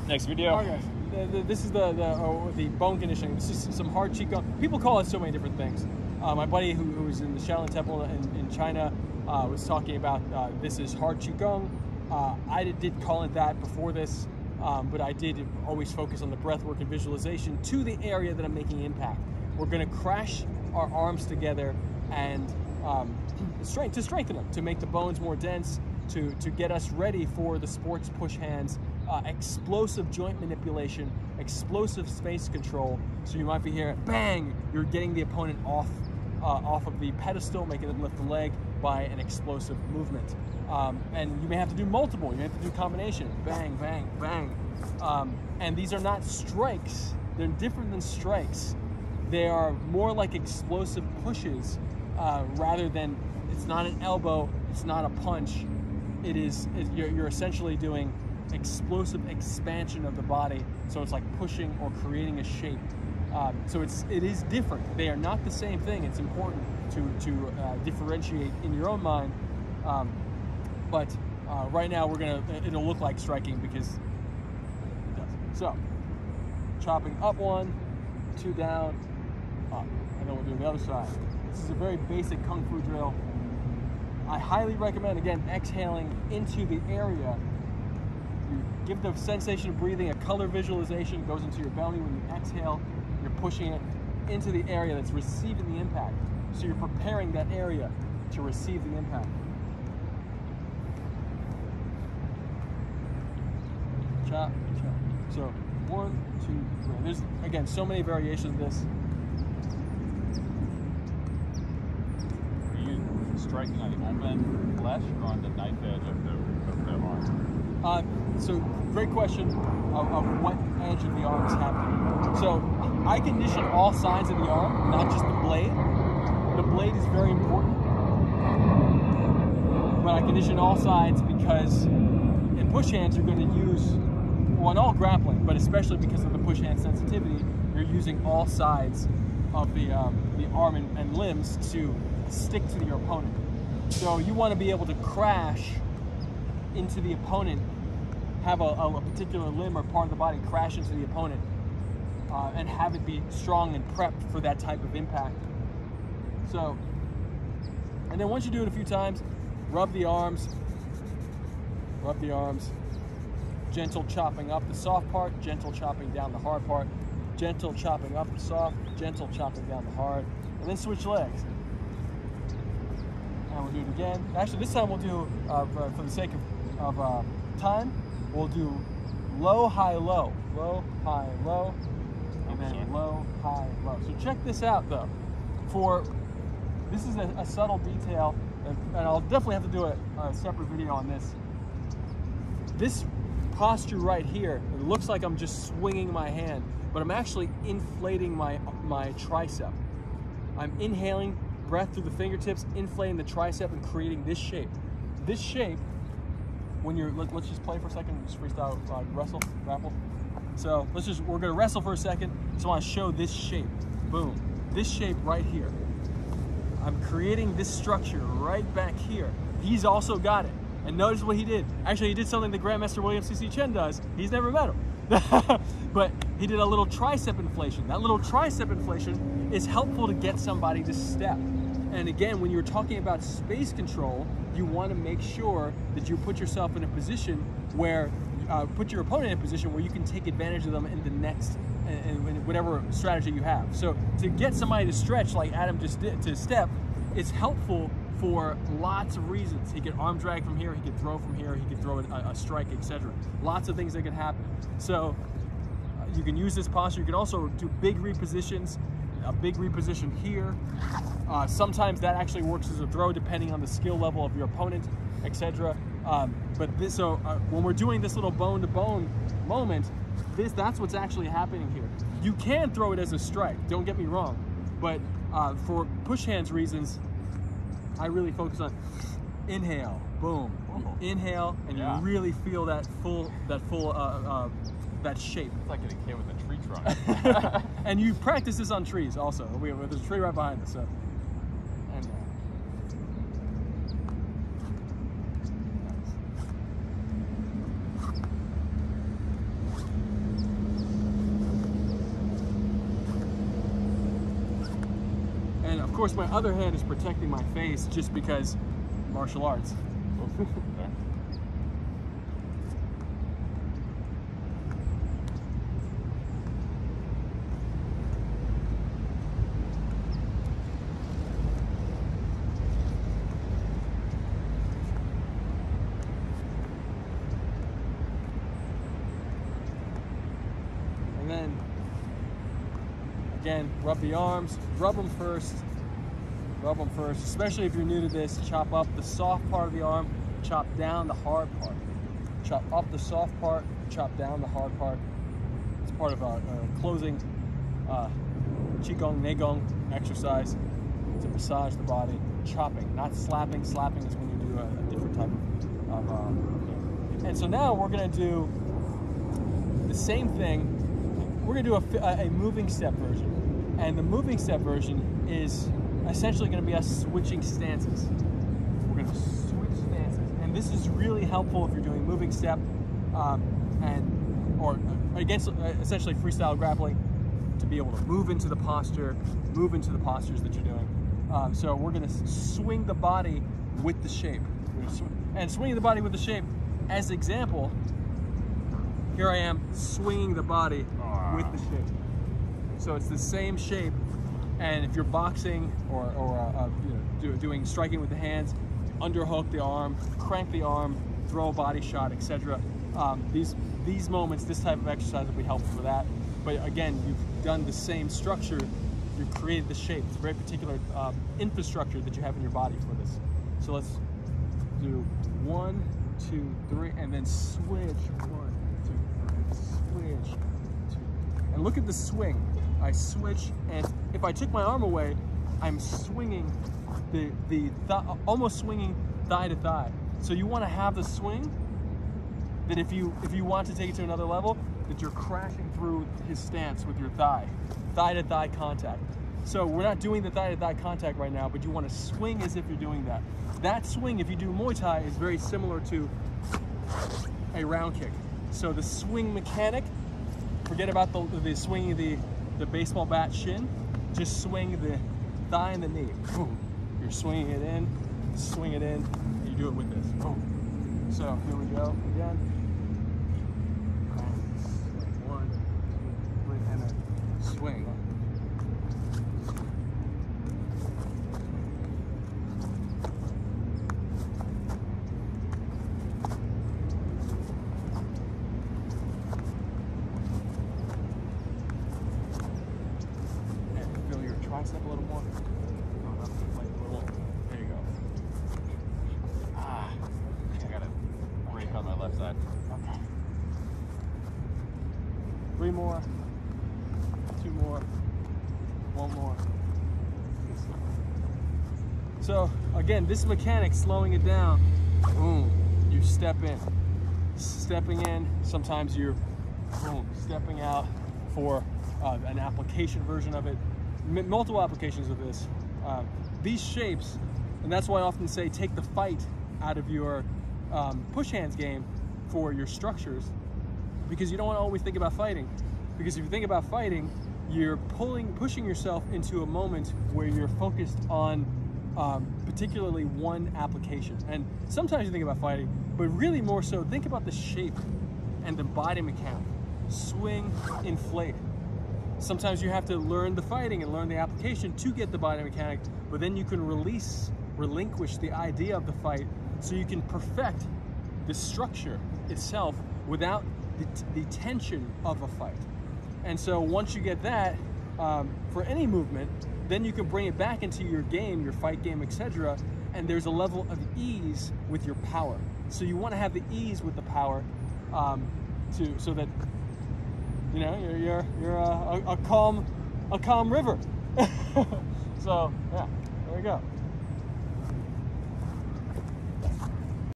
Next video. All right, guys. This is the bone conditioning. This is some hard Qigong. People call it so many different things. My buddy who was in the Shaolin temple in China was talking about this is hard Qigong. I did call it that before this, but I did always focus on the breath work and visualization to the area that I'm making impact. We're going to crash our arms together and to strengthen them, to make the bones more dense, to get us ready for the sports push hands, explosive joint manipulation, explosive space control. So you might be here, bang, you're getting the opponent off of the pedestal, making them lift the leg by an explosive movement. And you may have to do multiple, you may have to do combination, bang, bang, bang. And these are not strikes, they're different than strikes. They are more like explosive pushes rather than, it's not an elbow, it's not a punch. You're essentially doing explosive expansion of the body, so it's like pushing or creating a shape. So it is different. They are not the same thing. It's important to differentiate in your own mind. But right now it'll look like striking because it does. So chopping up 1, 2 down, up, and then we'll do the other side. This is a very basic Kung Fu drill. I highly recommend, again, exhaling into the area. You give the sensation of breathing a color visualization. It goes into your belly. When you exhale, you're pushing it into the area that's receiving the impact. So you're preparing that area to receive the impact. Chop, chop. So 1, 2, 3. There's, again, so many variations of this. Striking on the open flesh or on the knife edge of the arm? So great question of what edge of the arm is happening. So I condition all sides of the arm, not just the blade. The blade is very important, but I condition all sides because in push hands you're going to use, well, in all grappling, but especially because of the push hand sensitivity, you're using all sides of the arm and limbs to stick to your opponent. So you want to be able to crash into the opponent, have a particular limb or part of the body crash into the opponent, and have it be strong and prepped for that type of impact. So, and then once you do it a few times, rub the arms, gentle chopping up the soft part, gentle chopping down the hard part, gentle chopping up the soft, gentle chopping down the hard, and then switch legs. And we'll do it again. Actually, this time we'll do, for the sake of time, we'll do low, high, low. Low, high, low, and then low, high, low. So check this out, though. This is a subtle detail, and I'll definitely have to do a separate video on this. This posture right here, it looks like I'm just swinging my hand, but I'm actually inflating my tricep. I'm inhaling breath through the fingertips, inflating the tricep and creating this shape. This shape, when you're, let's just play for a second, just freestyle wrestle, grapple. So we're gonna wrestle for a second. So I wanna show this shape, boom. This shape right here. I'm creating this structure right back here. He's also got it. And notice what he did. Actually, he did something that Grandmaster William C.C. Chen does. He's never met him. But he did a little tricep inflation. That little tricep inflation is helpful to get somebody to step. And again, when you're talking about space control, you want to make sure that you put yourself in a position where, put your opponent in a position where you can take advantage of them in the next, in whatever strategy you have. So to get somebody to stretch like Adam just did, to step, it's helpful for lots of reasons. He could arm drag from here, he could throw from here, he could throw a strike, etc. Lots of things that can happen. So you can use this posture. You can also do big repositions, a big reposition here. Sometimes that actually works as a throw depending on the skill level of your opponent, etc. But this, so when we're doing this little bone-to-bone moment, that's what's actually happening here. You can throw it as a strike, don't get me wrong, but for push hands reasons, I really focus on inhale, boom, inhale, and you really feel that that shape. It's like getting hit with a tree trunk. And you practice this on trees also. There's a tree right behind us. So. course, my other hand is protecting my face just because martial arts. Okay. And then, again, rub the arms, rub them first, especially if you're new to this. Chop up the soft part of the arm, chop down the hard part. Chop up the soft part, chop down the hard part. It's part of a closing QIGONG, Neigong exercise to massage the body. Chopping, not slapping. Slapping is when you do a different type of And so now we're gonna do the same thing. We're gonna do a moving step version. And the moving step version is essentially gonna be us switching stances. We're gonna switch stances. And this is really helpful if you're doing moving step or against essentially freestyle grappling, to be able to move into the posture, move into the postures that you're doing. So we're gonna swing the body with the shape. And swinging the body with the shape, as example, here I am swinging the body with the shape. So it's the same shape, and if you're boxing or doing striking with the hands, underhook the arm, crank the arm, throw a body shot, etc. These moments, this type of exercise will be helpful for that. But again, you've done the same structure, you've created the shape. It's a very particular infrastructure that you have in your body for this. So let's do 1, 2, 3, and then switch. 1, 2, 3, switch. 2. And look at the swing. I switch, and if I took my arm away, I'm swinging almost swinging thigh to thigh. So you want to have the swing that if you want to take it to another level, that you're crashing through his stance with your thigh to thigh contact. So we're not doing the thigh to thigh contact right now, but you want to swing as if you're doing that. That swing, if you do Muay Thai, is very similar to a round kick. So the swing mechanic, forget about the swinging the baseball bat shin, just swing the thigh and the knee. Boom. You're swinging it in, swing it in, and you do it with this. Boom. So here we go again. 1, 2, 3, and a swing. And feel your tricep a little more. Going up the plate a little. There you go. I got a break on my left side. Okay. 3 more, 2 more, 1 more. So again, this mechanic, slowing it down, boom, you step in. Stepping in, sometimes you're boom, stepping out for an application version of it, multiple applications of this. These shapes, and that's why I often say take the fight out of your push hands game for your structures, because you don't want to always think about fighting. Because if you think about fighting, you're pushing yourself into a moment where you're focused on particularly one application. And sometimes you think about fighting, but really more so, think about the shape and the body mechanic. Swing, inflate. Sometimes you have to learn the fighting and learn the application to get the body mechanic, but then you can relinquish the idea of the fight so you can perfect the structure itself without the tension of a fight. And so once you get that, for any movement, then you can bring it back into your game, your fight game, etc. And there's a level of ease with your power. So you want to have the ease with the power, so that you know you're a calm river. So yeah, there we go.